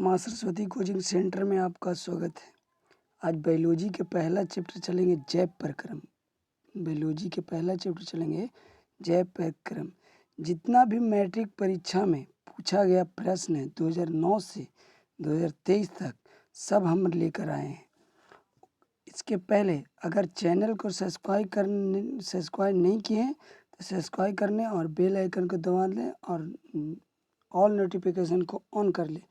माँ Saraswati coaching centre में आपका स्वागत है। आज बायोलॉजी के पहला चैप्टर चलेंगे जैव प्रक्रम। बायोलॉजी के पहला चैप्टर चलेंगे जैव प्रक्रम। जितना भी मैट्रिक परीक्षा में पूछा गया प्रश्न है 2009 से 2023 तक सब हम लेकर आए हैं। इसके पहले अगर चैनल को सब्सक्राइब नहीं किए हैं तो सब्सक्राइब करने और बेल आइकन को दबा लें और ऑल नोटिफिकेशन को ऑन कर लें,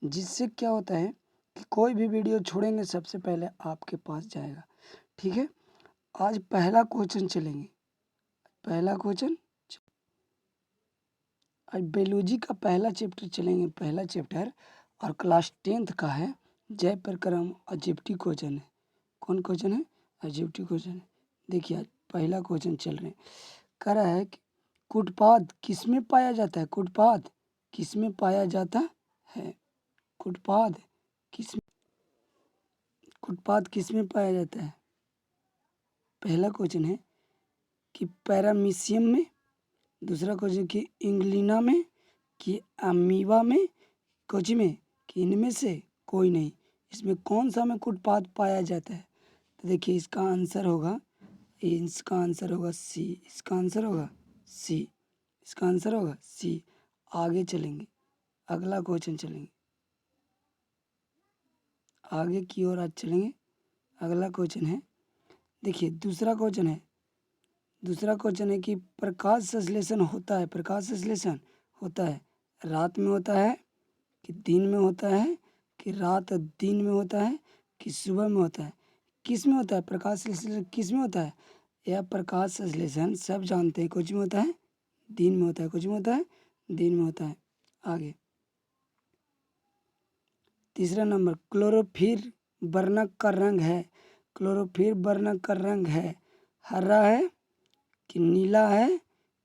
जिससे क्या होता है कि कोई भी वीडियो छोड़ेंगे सबसे पहले आपके पास जाएगा। ठीक है, आज पहला क्वेश्चन चलेंगे। पहला क्वेश्चन आज बायोलॉजी का पहला चैप्टर चलेंगे। पहला चैप्टर और क्लास 10th का है जैव प्रक्रम। ऑब्जेक्टिव क्वेश्चन है। कौन क्वेश्चन है? ऑब्जेक्टिव क्वेश्चन है। देखिए आज पहला क्वेश्चन चल रहे हैं। कह रहा है कि कुटपाद किसमें पाया जाता है? कुटपाद किसमें पाया जाता है? कुटपाद किसमें पाया जाता है? पहला क्वेश्चन है कि पैरामीशियम में, दूसरा क्वेश्चन कि इंग्लिना में, कि अमीबा में, कोची में, कि इनमें से कोई नहीं। इसमें कौन सा में कुटपाद पाया जाता है? तो देखिए इसका आंसर होगा सी। इसका आंसर होगा सी। इसका आंसर होगा सी। आगे चलेंगे, अगला क्वेश्चन चलेंगे, आगे की ओर आज चलेंगे। अगला क्वेश्चन है, देखिए दूसरा क्वेश्चन है कि प्रकाश संश्लेषण होता है। प्रकाश संश्लेषण होता है रात में होता है कि दिन में होता है, कि रात और दिन में होता है, कि सुबह में होता है? किस में होता है प्रकाश संश्लेषण? किस में होता है? यह प्रकाश संश्लेषण सब जानते हैं कुछ में होता है, दिन में होता है। कुछ में होता है, दिन में होता है। आगे तीसरा नंबर, क्लोरोफिल वर्णक का रंग है। क्लोरोफिल वर्णक का रंग है हरा है, कि नीला है,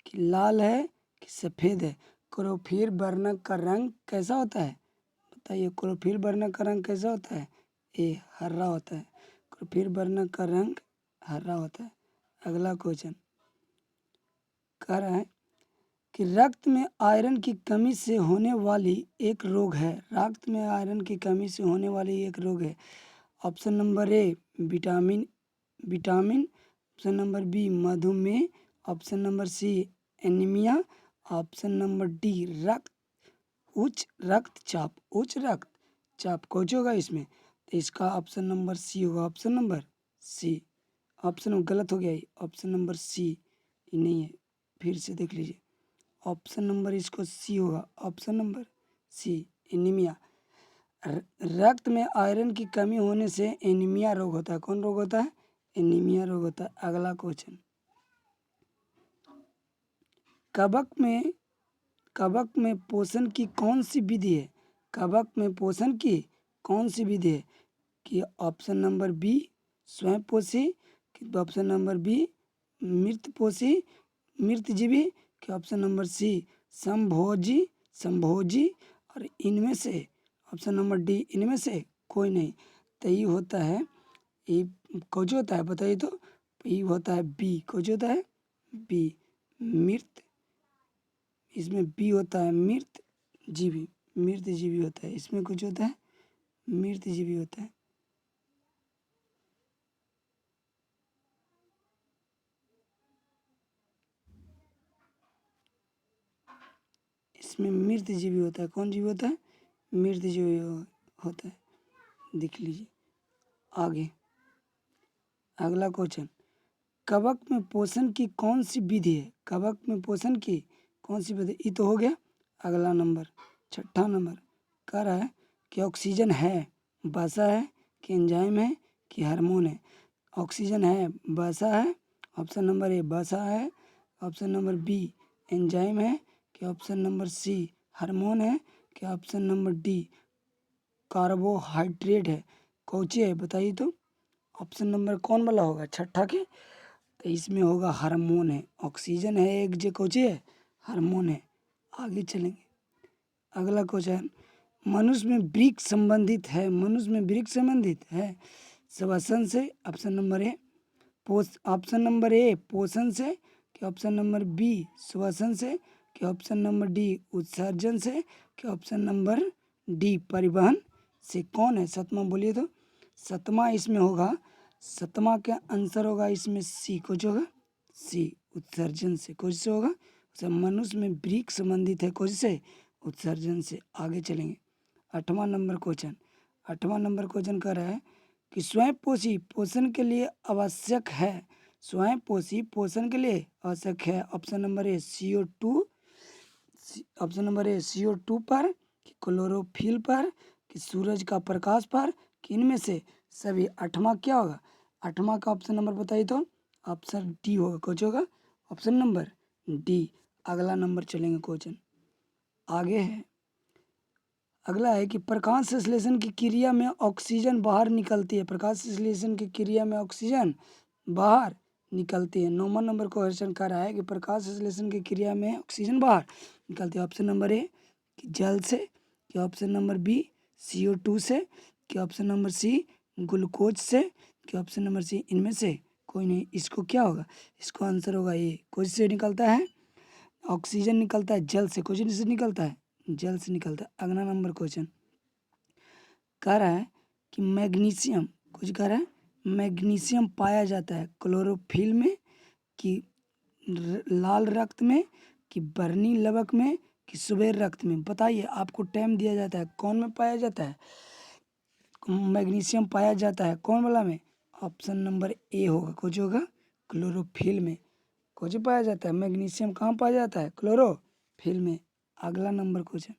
कि लाल है, कि सफ़ेद है? क्लोरोफिल वर्णक का रंग कैसा होता है? बताइए, क्लोरोफिल वर्णक का रंग कैसा होता है? ये हरा होता है। क्लोरोफिल वर्णक का रंग हरा होता है। अगला क्वेश्चन कह रहा है कि रक्त में आयरन की कमी से होने वाली एक रोग है। रक्त में आयरन की कमी से होने वाली एक रोग है। Option number A vitamin, option number B मधुमेह, option number C anaemia, option number D उच्च रक्तचाप। कुछ होगा इसमें? तो इसका ऑप्शन नंबर सी होगा। ऑप्शन नंबर सी। ऑप्शन गलत हो गया, ये ऑप्शन नंबर सी नहीं है, फिर से देख लीजिए। ऑप्शन नंबर इसको सी होगा। Option number C anaemia. रक्त में आयरन की कमी होने से एनीमिया रोग होता है। कौन रोग होता है? एनीमिया रोग होता है। अगला क्वेश्चन, कवक में पोषण की कौन सी विधि है? कवक में पोषण की कौन सी विधि है? कि ऑप्शन नंबर बी स्वयंपोषी, कि ऑप्शन नंबर बी मृतजीवी, कि ऑप्शन नंबर सी संभोजी, और इनमें से ऑप्शन नंबर डी इनमें से कोई नहीं। तो ये होता है, ये कौन होता है बताइए तो? ये होता है बी। कौन होता है? बी मृत। इसमें बी होता है मृतजीवी होता है। इसमें कुछ होता है मृतजीवी होता है। इसमें मृतजीवी होता है। कौन जीवी होता है? मृतजीवी होता है। देख लीजिए आगे। अगला क्वेश्चन, कवक में पोषण की कौन सी विधि है? कवक में पोषण की कौन सी विधि? ये तो हो गया। अगला नंबर, छठा नंबर कह रहा है कि ऑक्सीजन है, वसा है, कि एंजाइम है, कि हार्मोन है? ऑक्सीजन है, वसा है, ऑप्शन नंबर ए वसा है, ऑप्शन नंबर बी एंजाइम है, कि ऑप्शन नंबर सी हार्मोन है, कि ऑप्शन नंबर डी कार्बोहाइड्रेट है? कौची है बताइए तो? ऑप्शन नंबर कौन वाला होगा छठा के? तो इसमें होगा हार्मोन है। ऑक्सीजन है एक जो कौची है? हार्मोन है। आगे चलेंगे। अगला क्वेश्चन, मनुष्य में वृक्क संबंधित है। मनुष्य में वृक्क संबंधित है श्वसन से। ऑप्शन नंबर ए पोषण से, कि ऑप्शन नंबर बी श्वसन से, कि ऑप्शन नंबर डी उत्सर्जन से, कि ऑप्शन नंबर डी परिवहन से। कौन है सतमा, बोलिए तो। सतमा इसमें होगा, सतमा का आंसर होगा इसमें सी। कुछ होगा सी, उत्सर्जन से। कुछ से होगा, सब मनुष्य में ब्रीक संबंधित है। कुछ से, उत्सर्जन से। आगे चलेंगे। 8वां नंबर क्वेश्चन, 8वां नंबर क्वेश्चन कह रहा है कि स्वयं पोषी पोषण के लिए आवश्यक है, स्वयं पोषी पोषण के लिए आवश्यक है। ऑप्शन नंबर ए CO2, ऑप्शन नंबर ए CO2 पर, कि क्लोरोफिल पर, कि सूरज का प्रकाश पर, कि इनमें से सभी। 8वां क्या होगा, 8वां का ऑप्शन नंबर बताइए तो। ऑप्शन डी होगा। कुछ होगा, ऑप्शन नंबर डी। अगला नंबर चलेंगे क्वेश्चन आगे है। अगला है कि प्रकाश संश्लेषण की क्रिया में ऑक्सीजन बाहर निकलती है, प्रकाश संश्लेषण की क्रिया में ऑक्सीजन बाहर निकलती है। 9वां नंबर क्वेश्चन कर रहा है कि प्रकाश संश्लेषण की क्रिया में ऑक्सीजन बाहर निकलती है। ऑप्शन नंबर ए कि जल से, कि ऑप्शन नंबर बी CO2 से, कि ऑप्शन नंबर सी ग्लूकोज से, कि ऑप्शन नंबर सी इनमें से कोई नहीं। इसको क्या होगा, इसको आंसर होगा ए। कुछ से निकलता है, ऑक्सीजन निकलता है जल से। कुछ से निकलता है, जल से निकलता है। अगला नंबर क्वेश्चन कह रहा है कि मैग्नीशियम, कुछ कह रहा है मैग्नीशियम पाया जाता है क्लोरोफिल में, कि लाल रक्त में, कि बर्नी लवक में, कि सुबेर रक्त में। बताइए, आपको टाइम दिया जाता है, कौन में पाया जाता है मैग्नीशियम पाया जाता है, कौन वाला में। ऑप्शन नंबर ए होगा। कुछ होगा, क्लोरोफिल में। कुछ पाया जाता है मैग्नीशियम, कहाँ पाया जाता है, क्लोरोफिल में। अगला नंबर क्वेश्चन,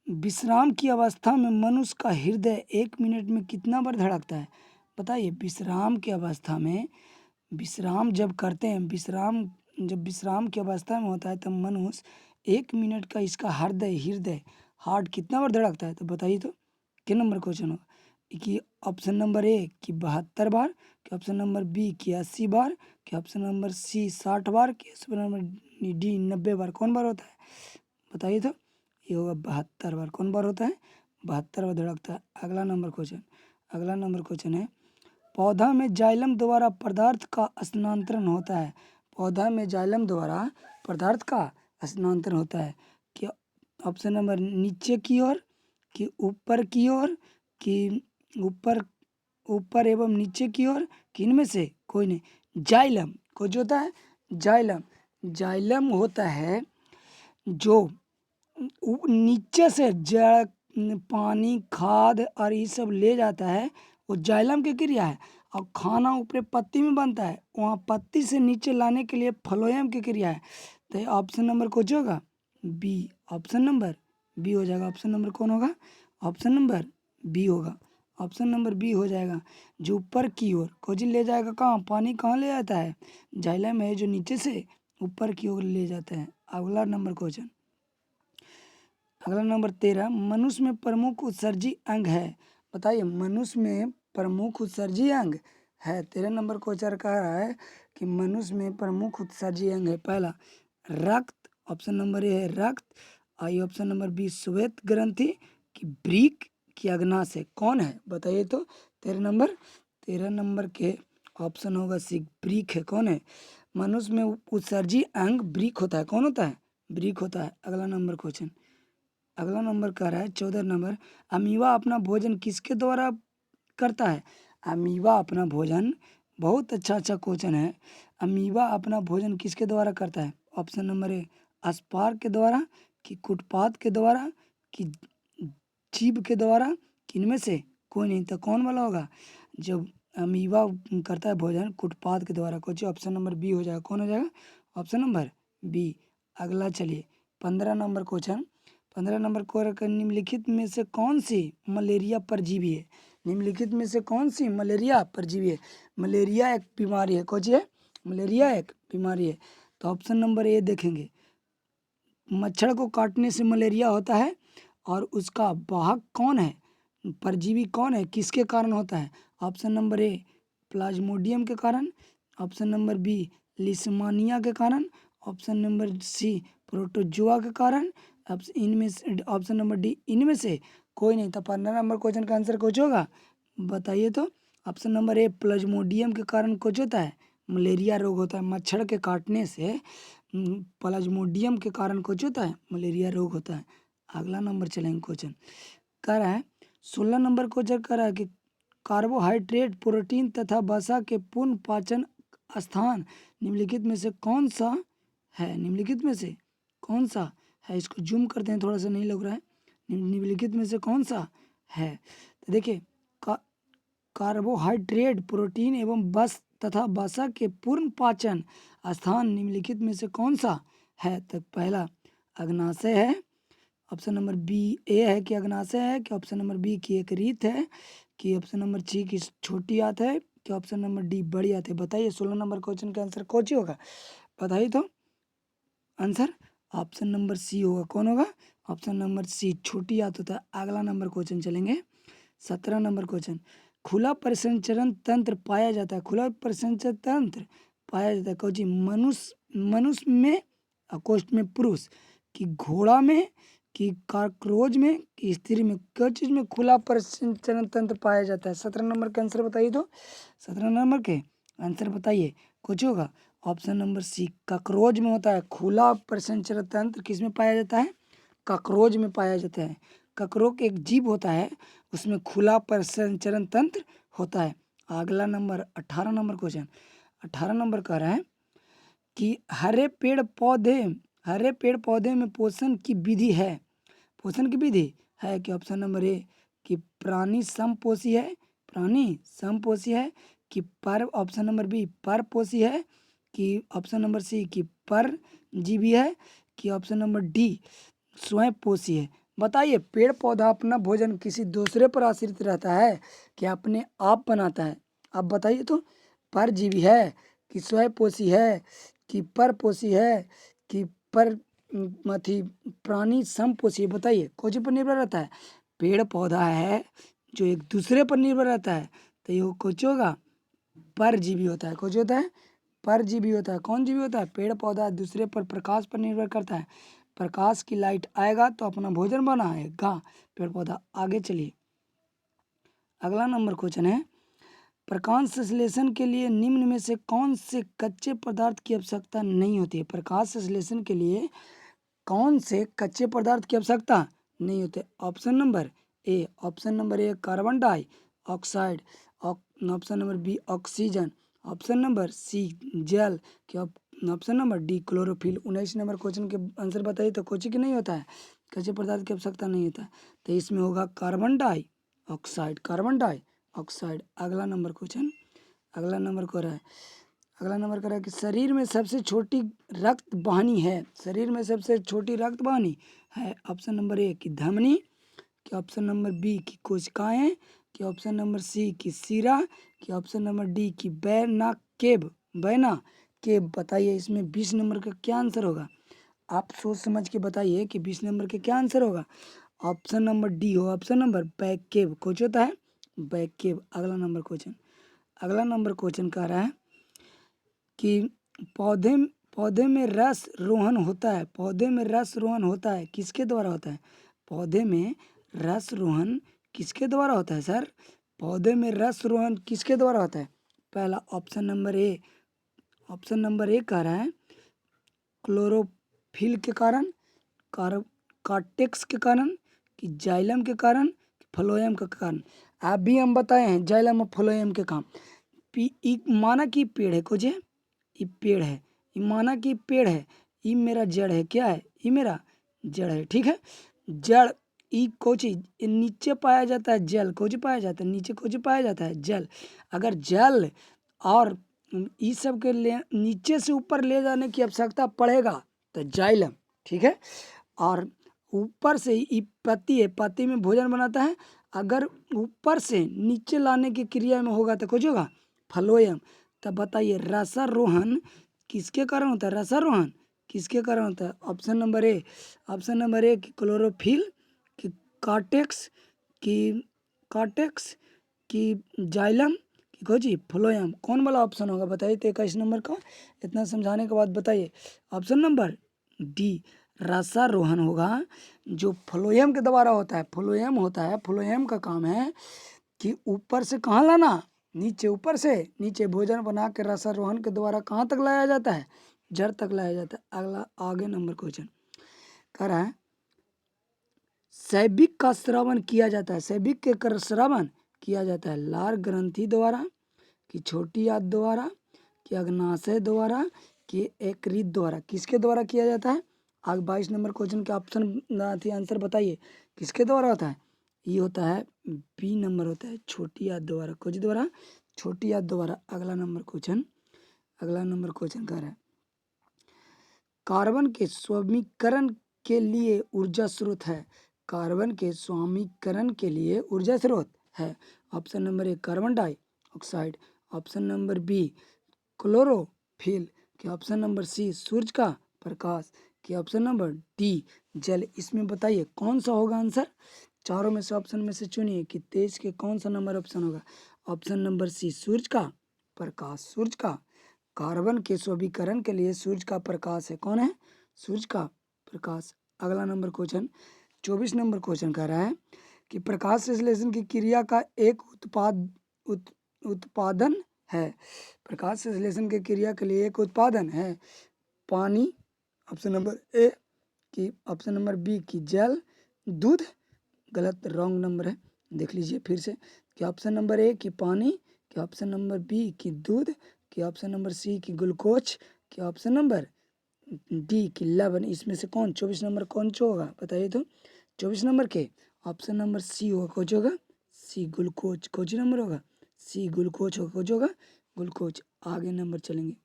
विश्राम की अवस्था में मनुष्य का हृदय 1 मिनट में कितना बार धड़कता है। बताइए, विश्राम की अवस्था में, विश्राम जब करते हैं, विश्राम जब विश्राम की अवस्था में होता है तब मनुष्य 1 मिनट का इसका हृदय हृदय हार्ट कितना बार धड़कता है। तो बताइए तो क्या नंबर क्वेश्चन होगा, कि ऑप्शन नंबर ए कि 72 बार, कि ऑप्शन नंबर बी कि 80 बार, कि ऑप्शन नंबर सी 60 बार, कि ऑप्शन नंबर डी 90 बार। कौन बार होता है बताइए तो। ये होगा 72 बार। कौन बार होता है, 72 बार धड़कता है। अगला नंबर क्वेश्चन, अगला नंबर क्वेश्चन है पौधा में जाइलम द्वारा पदार्थ का स्थानांतरण होता है, पौधा में जाइलम द्वारा पदार्थ का स्थानांतरण होता है। कि ऑप्शन नंबर नीचे की ओर, कि ऊपर की ओर, कि ऊपर ऊपर एवं नीचे की ओर, कि इनमें से कोई नहीं। जाइलम कुछ होता है, जाइलम, जाइलम होता है जो नीचे से जड़ पानी खाद और ये सब ले जाता है, वो जाइलम की क्रिया है। और खाना ऊपर पत्ती में बनता है, वहाँ पत्ती से नीचे लाने के लिए फ्लोएम की क्रिया है। तो ऑप्शन नंबर कुछ होगा बी, ऑप्शन नंबर बी हो जाएगा। ऑप्शन नंबर कौन होगा, ऑप्शन नंबर बी होगा। ऑप्शन नंबर बी हो जाएगा। जो ऊपर की ओर कुछ ले जाएगा, कहाँ पानी कहाँ ले जाता है, जाइलम है जो नीचे से ऊपर की ओर ले जाता है। अगला नंबर क्वेश्चन, अगला नंबर 13, मनुष्य में प्रमुख उत्सर्जी अंग है। बताइए, मनुष्य में प्रमुख उत्सर्जी अंग है। 13 नंबर क्वेश्चन कह रहा है कि मनुष्य में प्रमुख उत्सर्जी अंग है। पहला रक्त, ऑप्शन नंबर ए है रक्त। आई ऑप्शन नंबर बी श्वेत ग्रंथि, कि ब्रीक, की अग्नाशय। कौन है बताइए तो। 13 नंबर के ऑप्शन होगा सी ब्रीक है। कौन है, मनुष्य में उत्सर्जी अंग ब्रीक होता है। कौन होता है, ब्रीक होता है। अगला नंबर क्वेश्चन, अगला नंबर कह रहा है 14 नंबर, अमीबा अपना भोजन किसके द्वारा करता है। अमीबा अपना भोजन, बहुत अच्छा क्वेश्चन है। अमीबा अपना भोजन किसके द्वारा करता है। ऑप्शन नंबर ए अस्पार के द्वारा, कि कुटपात के द्वारा, कि जीभ के द्वारा, कि इनमें से कोई नहीं। तो कौन वाला होगा, जब अमीबा करता है भोजन कुटपात के द्वारा। कुछ ऑप्शन नंबर बी हो जाएगा। कौन हो जाएगा, ऑप्शन नंबर बी। अगला चलिए 15 नंबर क्वेश्चन, 15 नंबर को निम्नलिखित में से कौन सी मलेरिया परजीवी है। निम्नलिखित में से कौन सी मलेरिया परजीवी है। मलेरिया एक बीमारी है। कौन सी है, मलेरिया एक बीमारी है। तो ऑप्शन नंबर ए देखेंगे, मच्छर को काटने से मलेरिया होता है। और उसका वाहक कौन है, परजीवी कौन है, किसके कारण होता है। ऑप्शन नंबर ए प्लाज्मोडियम के कारण, ऑप्शन नंबर बी लिस्मानिया के कारण, ऑप्शन नंबर सी प्रोटोजुआ के कारण, इनमें से ऑप्शन नंबर डी इनमें से कोई नहीं। तो 15 नंबर क्वेश्चन का आंसर कुछ होगा बताइए तो। ऑप्शन नंबर ए प्लाज्मोडियम के कारण कुछ होता है, मलेरिया रोग होता है। मच्छर के काटने से प्लाज्मोडियम के कारण कुछ होता है, मलेरिया रोग होता है। अगला नंबर चलेंगे क्वेश्चन कह रहा है 16 नंबर क्वेश्चन कह रहा है कि कार्बोहाइड्रेट, प्रोटीन तथा वसा के पूर्ण पाचन स्थान निम्नलिखित में से कौन सा है? निम्नलिखित में से कौन सा है? इसको जूम करते हैं, थोड़ा सा नहीं लग रहा है। निम्नलिखित में से कौन सा है? तो देखिए कार्बोहाइड्रेट, प्रोटीन एवं बस तथा वसा के पूर्ण पाचन स्थान निम्नलिखित में से कौन सा है? तो पहला अग्नाशय है, ऑप्शन नंबर बी ए है कि अग्नाशय है, कि ऑप्शन नंबर बी की एक रीत है, कि ऑप्शन नंबर सी की छोटी आंत है, कि ऑप्शन नंबर डी बड़ी आंत है। बताइए 16 नंबर क्वेश्चन का आंसर कौन सी होगा? बताइए तो आंसर ऑप्शन नंबर सी होगा। कौन होगा? ऑप्शन नंबर सी, छोटी आंत होता है। अगला नंबर क्वेश्चन चलेंगे 17 नंबर क्वेश्चन खुला परिसंचरण तंत्र पाया जाता है। खुला परिसंचरण तंत्र पाया जाता है कौन सी? मनुष्य में, अकोष्ठ में पुरुष, कि घोड़ा में, कि कॉकरोच में, कि स्त्री में, किस चीज में खुला परिसंचरण तंत्र पाया जाता है? 17 नंबर का आंसर बताइए तो 17 नंबर के आंसर बताइए कुछ होगा। ऑप्शन नंबर सी कॉकरोच में होता है। खुला परिसंचरण तंत्र किस में पाया जाता है? कॉकरोच में पाया जाता है। कॉकरोच एक जीव होता है, उसमें खुला परिसंचरण तंत्र होता है। अगला नंबर 18 नंबर क्वेश्चन 18 नंबर कह रहा है कि हरे पेड़ पौधे में पोषण की विधि है। पोषण की विधि है कि ऑप्शन नंबर ए कि प्राणी समपोषी है, प्राणी समपोषी है, कि पर, ऑप्शन नंबर बी परपोषी है, कि ऑप्शन नंबर सी कि परजीवी है, कि ऑप्शन नंबर डी स्वयं पोषी है। बताइए पेड़ पौधा अपना भोजन किसी दूसरे पर आश्रित रहता है कि अपने आप बनाता है? आप बताइए तो परजीवी है, कि स्वयं पोषी है, कि परपोषी है, कि पर मथी प्राणी समपोषी है? बताइए कौन सी पर निर्भर रहता है? पेड़ पौधा है जो एक दूसरे पर निर्भर रहता है, तो ये कुछ होगा परजीवी होता है। कुछ होता है परजीवी होता है। कौन जीवी होता है? पेड़ पौधा दूसरे पर प्रकाश पर निर्भर करता है। प्रकाश की लाइट आएगा तो अपना भोजन बनाएगा पेड़ पौधा। आगे चलिए अगला नंबर क्वेश्चन है प्रकाश संश्लेषण के लिए निम्न में से कौन से कच्चे पदार्थ की आवश्यकता नहीं होती है? प्रकाश संश्लेषण के लिए कौन से कच्चे पदार्थ की आवश्यकता नहीं होते? Option number A carbon dioxide, option number B oxygen, option number C जल, कि option number D chlorophyll. 19 number question के आंसर बताइए तो कोची की नहीं होता है, कच्चे पदार्थ की आवश्यकता नहीं होता है, तो इसमें होगा कार्बन डाइऑक्साइड, कार्बन डाइऑक्साइड। अगला नंबर क्वेश्चन अगला नंबर को रहा है अगला नंबर कह रहा है कि शरीर में सबसे छोटी रक्त वाहिनी है। शरीर में सबसे छोटी रक्त वाहिनी है। ऑप्शन नंबर ए की धमनी, कि ऑप्शन नंबर बी की कोशिकाएं, कि ऑप्शन नंबर सी की सीरा, कि ऑप्शन नंबर डी की बैना केब। बताइए इसमें 20 नंबर का क्या आंसर होगा? आप सोच समझ के बताइए कि 20 नंबर के क्या आंसर होगा। ऑप्शन नंबर डी हो, ऑप्शन नंबर बैक केब। कुछ होता है बैक केब। अगला नंबर क्वेश्चन कह रहा है कि पौधे में रस रोहन होता है। पौधे में रस रोहन होता है किसके द्वारा होता है? पौधे में रस रोहन किसके द्वारा होता है सर? पौधे में रस रोहन किसके द्वारा होता है? पहला ऑप्शन नंबर ए कह रहा है क्लोरोफिल के कारण, कार्टेक्स के कारण, कि जाइलम के कारण, कि फ्लोएम के कारण। आप भी हम बताए हैं जाइलम और फ्लोएम के काम। माना कि पेड़ है कुछ, ये पेड़ है, ये माना कि पेड़ है, ये मेरा जड़ है। क्या है? ये मेरा जड़ है। ठीक है, जड़ ई कोची नीचे पाया जाता है जल। कोची पाया जाता है नीचे, कोची पाया जाता है जल। अगर जल और इस सब के नीचे से ऊपर ले जाने की आवश्यकता पड़ेगा तो जाइलम। ठीक है, और ऊपर से ई पत्ती है, पत्ती में भोजन बनाता है। अगर ऊपर से नीचे लाने की क्रिया में होगा तो कुछ होगा फ्लोएम। तब बताइए रसारोहण किसके कारण होता है? रसारोहण किसके कारण होता है? ऑप्शन नंबर ए कि क्लोरोफिल, कि कार्टेक्स, कि जाइलम, कि खोजी फ्लोएम। कौन वाला ऑप्शन होगा बताइए तो 21 नंबर का। इतना समझाने के बाद बताइए ऑप्शन नंबर डी रसारोहण होगा, जो फ्लोएम के द्वारा होता है। फ्लोएम होता है, फ्लोएम का काम है कि ऊपर से कहाँ लाना, नीचे, ऊपर से नीचे भोजन बना के रसारोहण के द्वारा कहाँ तक लाया जाता है? जड़ तक लाया जाता है। अगला आगे नंबर क्वेश्चन कह रहा है सैबिक का श्रवण किया जाता है। सैबिक के श्रवण किया जाता है लार ग्रंथि द्वारा, कि छोटी आंत द्वारा, कि अग्नाशय द्वारा, कि यकृत द्वारा। किसके द्वारा किया जाता है? आगे 22 नंबर क्वेश्चन के ऑप्शन आंसर बताइए किसके द्वारा होता है? ये होता है बी नंबर होता है छोटी आंत द्वारा। कुछ द्वारा? छोटी आंत द्वारा। अगला नंबर क्वेश्चन कह रहा है कार्बन के स्वीकरण के लिए ऊर्जा स्रोत है। कार्बन के स्वीकरण के लिए ऊर्जा स्रोत है। Option number A carbon dioxide, option number B chlorophyll, कि ऑप्शन नंबर सी सूरज का प्रकाश, कि ऑप्शन नंबर डी जल। इसमें बताइए कौन सा होगा आंसर? चारों में से ऑप्शन में से चुनिए कि 23 के कौन सा नंबर ऑप्शन होगा। ऑप्शन नंबर सी सूरज का प्रकाश। सूरज का कार्बन के स्वीकरण के लिए सूरज का प्रकाश है। कौन है? सूरज का प्रकाश। अगला नंबर क्वेश्चन 24 नंबर क्वेश्चन कह रहा है कि प्रकाश संश्लेषण की क्रिया का एक उत्पादन है। प्रकाश संश्लेषण की क्रिया के लिए एक उत्पादन है पानी, ऑप्शन नंबर ए, कि ऑप्शन नंबर बी कि जल, दूध। गलत, रॉन्ग नंबर है, देख लीजिए फिर से। कि ऑप्शन नंबर ए कि पानी, कि ऑप्शन नंबर बी कि दूध, कि ऑप्शन नंबर सी कि ग्लूकोज, कि ऑप्शन नंबर डी कि लवण। इसमें से कौन 24 नंबर कौन सा होगा बताइए तो? 24 नंबर के ऑप्शन नंबर सी होगा। कौन होगा? सी ग्लूकोज। कौन नंबर होगा? सी ग्लूकोज होगा। कौन होगा? ग्लूकोज। आगे नंबर चलेंगे।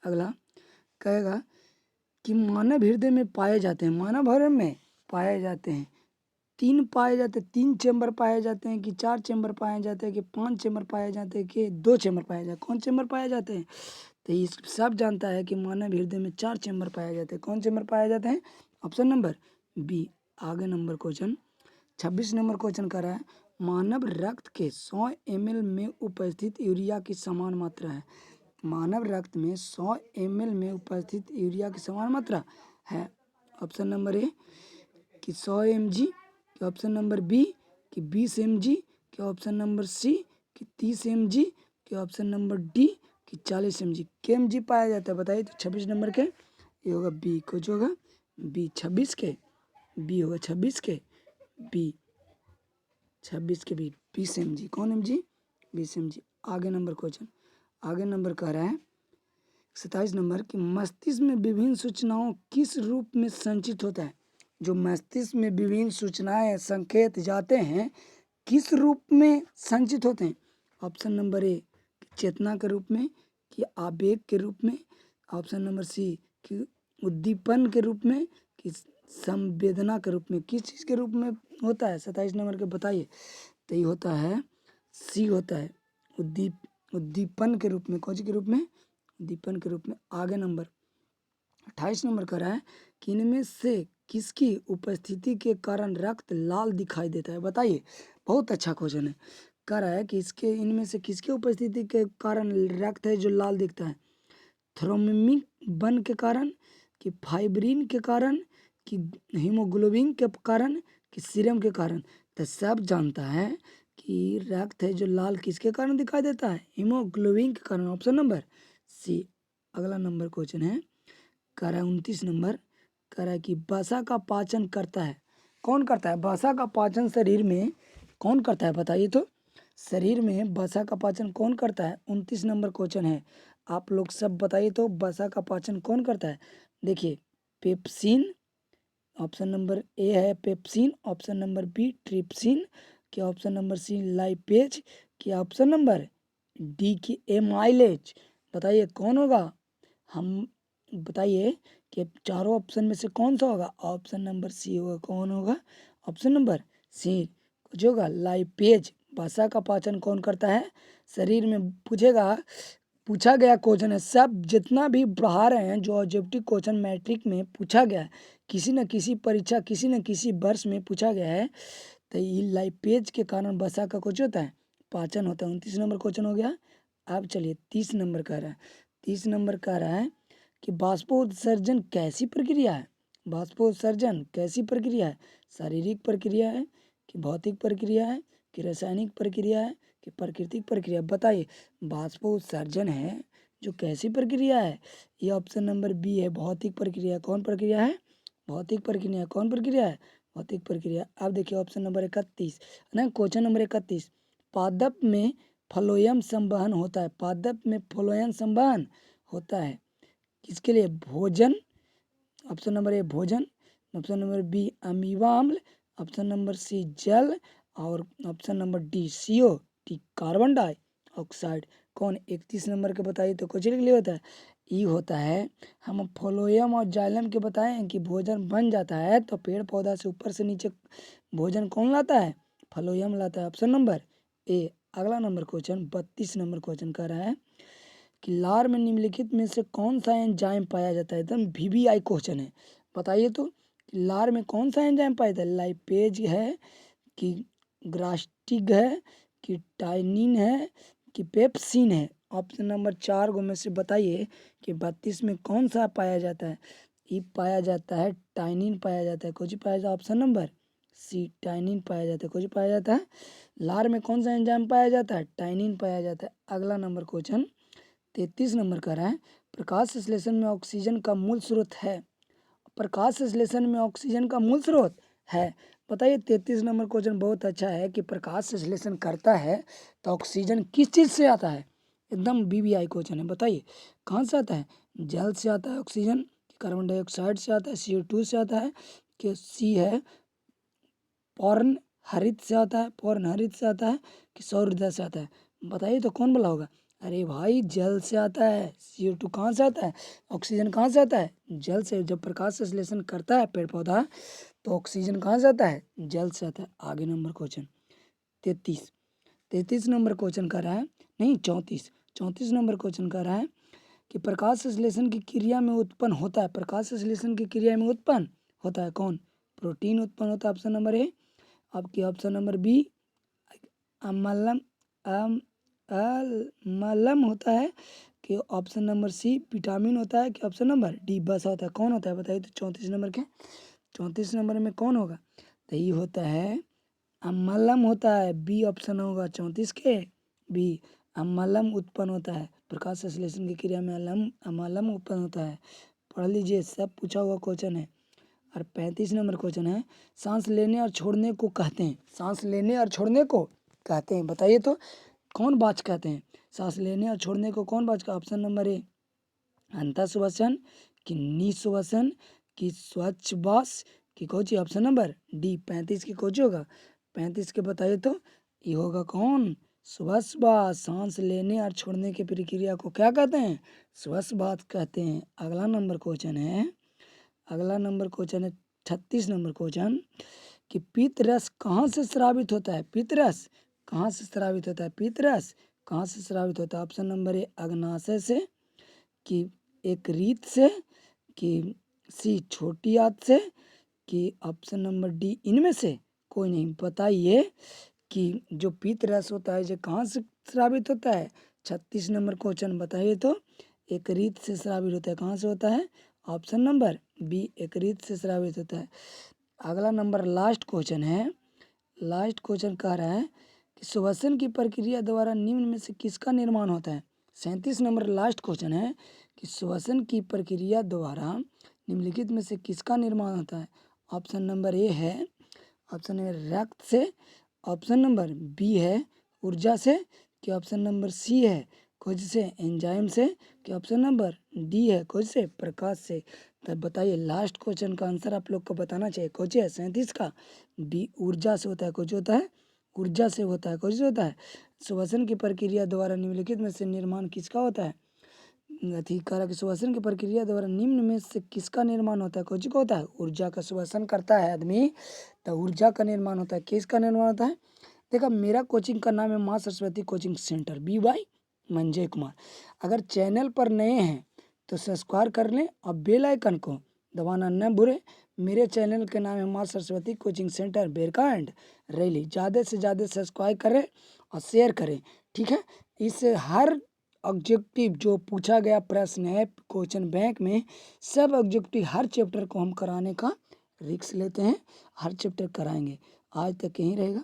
अगला कहेगा कि मानव हृदय में पाए जाते हैं, मानव हृदय में पाए जाते हैं तीन चेम्बर पाए जाते हैं, कि 4 चेम्बर पाए जाते हैं, कि 5 चेम्बर पाए जाते हैं, कि 2 चेम्बर पाए जाते हैं। कौन चेम्बर पाए जाते हैं? तो ये सब जानता है कि मानव हृदय में 4 चेम्बर पाए जाते हैं। कौन चेम्बर पाए जाते हैं? Option number B. आगे नंबर क्वेश्चन 26 नंबर क्वेश्चन कर रहा है मानव रक्त के 100 ml में उपस्थित यूरिया की समान मात्रा है। मानव रक्त में 100 ml में उपस्थित यूरिया की समान मात्रा है। ऑप्शन नंबर ए कि 100 mg, कि ऑप्शन नंबर बी कि 20 mg, कि ऑप्शन नंबर सी कि 30 mg, कि ऑप्शन नंबर डी कि 40 mg। के mg पाया जाता है बताइए तो? 26 नंबर के ये होगा बी। कुछ होगा बी। 26 के बी होगा। 26 के बी 20 mg। कौन mg? 20 mg। आगे नंबर क्वेश्चन कह रहा है 27 नंबर कि मस्तिष्क में विभिन्न सूचनाओं किस रूप में संचित होता है। जो मस्तिष्क में विभिन्न सूचनाएं संकेत जाते हैं किस रूप में संचित होते हैं? ऑप्शन नंबर ए चेतना के रूप में, कि आवेग के रूप में, ऑप्शन नंबर सी कि उद्दीपन के रूप में, कि संवेदना के रूप में। किस चीज़ के रूप में होता है 27 नंबर के बताइए? तो ये होता है सी होता है उद्दीपन के रूप में। कौन सी के रूप में? उद्दीपन के रूप में। आगे नंबर 28 नंबर कह रहा है कि इनमें से किसकी उपस्थिति के कारण रक्त लाल दिखाई देता है बताइए? बहुत अच्छा क्वेश्चन है। कह रहा है कि इनमें से किसकी उपस्थिति के कारण रक्त है जो लाल दिखता है? थ्रोम्बिक बन के कारण, कि फाइब्रिन के कारण, कि हीमोग्लोबिन के कारण, कि सीरम के कारण। तो सब जानता है कि रक्त है जो लाल किसके कारण दिखाई देता है? हीमोग्लोबिन के कारण। Option number C. अगला नंबर क्वेश्चन है कह रहा है 29 नंबर कह रहा है कि वसा का पाचन करता है। कौन करता है वसा का पाचन? शरीर में कौन करता है बताइए तो? शरीर में वसा का पाचन कौन करता है? 29 नंबर क्वेश्चन है। आप लोग सब बताइए तो वसा का पाचन कौन करता है? देखिए पेप्सिन, ऑप्शन नंबर ए है pepsin, option number B trypsin, कि ऑप्शन नंबर सी लाइपेज, कि ऑप्शन नंबर डी की एमाइलेज। बताइए कौन होगा? हम बताइए कि चारों ऑप्शन में से कौन सा होगा? ऑप्शन नंबर सी होगा। कौन होगा? Option number C. कुछ होगा लाइपेज। वसा का पाचन कौन करता है? शरीर में पूछा गया क्वेश्चन है। सब जितना भी पढ़ा रहे हैं जो ऑब्जेक्टिव क्वेश्चन मैट्रिक में पूछा गया है, किसी न किसी परीक्षा किसी न किसी वर्ष में पूछा गया है, तो ये लाइपेज के कारण वसा का कुछ होता है पाचन होता है। 29 नंबर क्वेश्चन हो गया। अब चलिए 30 नंबर कह रहा है 30 नंबर कह रहा है कि बाष्पोत्सर्जन कैसी प्रक्रिया है? बाष्पोत्सर्जन कैसी प्रक्रिया है? शारीरिक प्रक्रिया है, कि भौतिक प्रक्रिया है, कि रासायनिक प्रक्रिया है, कि प्राकृतिक प्रक्रिया? बताइए बाष्पोत्सर्जन है जो कैसी प्रक्रिया है, ये ऑप्शन नंबर बी है, भौतिक प्रक्रिया। कौन प्रक्रिया है? भौतिक प्रक्रिया। कौन प्रक्रिया है? भौतिक प्रक्रिया। अब देखिए ऑप्शन नंबर 31 ना, क्वेश्चन नंबर 31, पादप में फ्लोएम संवहन होता है। पादप में फ्लोएम संवहन होता है किसके लिए? भोजन। ऑप्शन नंबर ए भोजन, ऑप्शन नंबर बी अमीबा अम्ल, ऑप्शन नंबर सी जल, और option number D CO T carbon dioxide. कौन? 31 नंबर के बताइए तो कुछ के लिए होता है? ई होता है, हम फ्लोएम और जाइलम के बताएं कि भोजन बन जाता है तो पेड़ पौधा से ऊपर से नीचे भोजन कौन लाता है? फ्लोएम लाता है। ऑप्शन नंबर ए। अगला नंबर क्वेश्चन 32 नंबर क्वेश्चन कह रहा है कि लार में निम्नलिखित में से कौन सा एंजाइम पाया जाता है? एकदम VVI क्वेश्चन है, बताइए तो कि लार में कौन सा एंजाइम पाया जाता है? लाइपेज है कि ग्रास्टिक है कि टाइनिन है कि पेप्सिन है? ऑप्शन नंबर 4 में से बताइए कि 32 में कौन सा पाया जाता है? ई पाया जाता है, टाइनिन पाया जाता है। कुछ पाया जाता है? ऑप्शन नंबर सी टाइनिन पाया जाता है। कुछ पाया जाता है? लार में कौन सा एंजाइम पाया जाता है? टाइनिन पाया जाता है। अगला नंबर क्वेश्चन 33 नंबर का रहा है, प्रकाश संश्लेषण में ऑक्सीजन का मूल स्रोत है। प्रकाश संश्लेषण में ऑक्सीजन का मूल स्रोत है, बताइए। 33 नंबर क्वेश्चन बहुत अच्छा है कि प्रकाश संश्लेषण करता है तो ऑक्सीजन किस चीज़ से आता है? एकदम VVI क्वेश्चन है, बताइए कहाँ से आता है? जल से आता है ऑक्सीजन, कार्बन डाइऑक्साइड से आता है, CO2 से आता है, कि सी है पौर्ण हरित से आता है, पौर्ण हरित से आता है, कि सौर ऊर्जा से आता है? बताइए तो कौन बोला होगा? अरे भाई जल से आता है। CO2 कहाँ से आता है? ऑक्सीजन कहाँ से आता है? जल से। जब प्रकाश संश्लेषण करता है पेड़ पौधा तो ऑक्सीजन कहाँ से आता है? जल से आता है। आगे नंबर क्वेश्चन 33 नंबर क्वेश्चन कर रहा है, नहीं 34 नंबर क्वेश्चन कर रहा है कि प्रकाश संश्लेषण की क्रिया में उत्पन्न होता है। प्रकाश संश्लेषण की क्रिया में उत्पन्न होता है कौन? प्रोटीन उत्पन्न होता है। ऑप्शन नंबर ए। आपकी ऑप्शन नंबर बी अम्लम अम्लम होता है, कि ऑप्शन नंबर सी विटामिन होता है, कि ऑप्शन नंबर डी बस होता है? कौन होता है बताइए तो 34 नंबर के? 34 नंबर में कौन होगा? तो ये होता है अम्लम होता है। बी ऑप्शन होगा 34 के, बी अम्लम उत्पन्न होता है। प्रकाश संश्लेषण की क्रिया में अम्लम उत्पन्न होता है। पढ़ लीजिए, सब पूछा हुआ क्वेश्चन है। और 35 नंबर क्वेश्चन है, सांस लेने और छोड़ने को कहते हैं। सांस लेने और छोड़ने को कहते हैं, बताइए तो कौन बाच कहते हैं? सांस लेने और छोड़ने को कौन बाच का? ऑप्शन नंबर ए अंतःश्वसन, कि निःश्वसन, कि स्वच्छ वास, कि कोची? ऑप्शन नंबर डी 35 की कोची होगा? 35 के बताइए तो ये होगा कौन? श्वास। सांस लेने और छोड़ने की प्रक्रिया को क्या कहते हैं? श्वास कहते हैं। अगला नंबर क्वेश्चन है 36 नंबर क्वेश्चन, कि पित्त रस कहाँ से स्रावित होता है? पित्त रस कहाँ से स्रावित होता है? पित्त रस कहाँ से स्रावित होता है? ऑप्शन नंबर ए अग्नाशय से, कि एक रीत से, कि सी छोटी आंत से, कि ऑप्शन नंबर डी इनमें से कोई नहीं? बताइए कि जो पित्त रस होता है जो कहाँ से स्रावित होता है? 36 नंबर क्वेश्चन बताइए तो एक रीत से स्रावित होता है। कहाँ से होता है? ऑप्शन नंबर बी एक रीत से स्रावित होता है। अगला नंबर लास्ट क्वेश्चन है, लास्ट क्वेश्चन कह रहा है कि श्वसन की प्रक्रिया द्वारा निम्न में से किसका निर्माण होता है? 37 नंबर लास्ट क्वेश्चन है कि श्वसन की प्रक्रिया द्वारा निम्नलिखित में से किसका निर्माण होता है? ऑप्शन नंबर ए है, ऑप्शन नंबर रक्त से, ऑप्शन नंबर बी है ऊर्जा से, कि ऑप्शन नंबर सी है कुछ से एंजाइम से, कि ऑप्शन नंबर डी है कुछ से प्रकाश से? तब बताइए लास्ट क्वेश्चन का आंसर आप लोग को बताना चाहिए। कुछ है 37 का बी ऊर्जा से होता है। कुछ होता है ऊर्जा से होता है। कुछ होता है श्वसन की प्रक्रिया द्वारा निम्नलिखित में से निर्माण किसका होता है? कारक श्वसन की प्रक्रिया द्वारा निम्न में से किसका निर्माण होता है? कुछ को होता है ऊर्जा का। श्वसन करता है आदमी तो ऊर्जा का निर्माण होता है। किसका निर्माण होता है? देखा, मेरा कोचिंग का नाम है Maa Saraswati coaching centre, BY Manjay Kumar. अगर चैनल पर नए हैं तो सब्सक्राइब कर लें और बेल आइकन को दबाना न भूलें। मेरे चैनल के नाम है Maa Saraswati coaching centre Berka and रैली। ज़्यादा से ज़्यादा सब्सक्राइब करें और शेयर करें, ठीक है। इससे हर ऑब्जेक्टिव जो पूछा गया प्रश्न है क्वेश्चन बैंक में, सब ऑब्जेक्टिव हर चैप्टर को हम कराने का रिस्क लेते हैं। हर चैप्टर कराएंगे। आज तक यहीं रहेगा।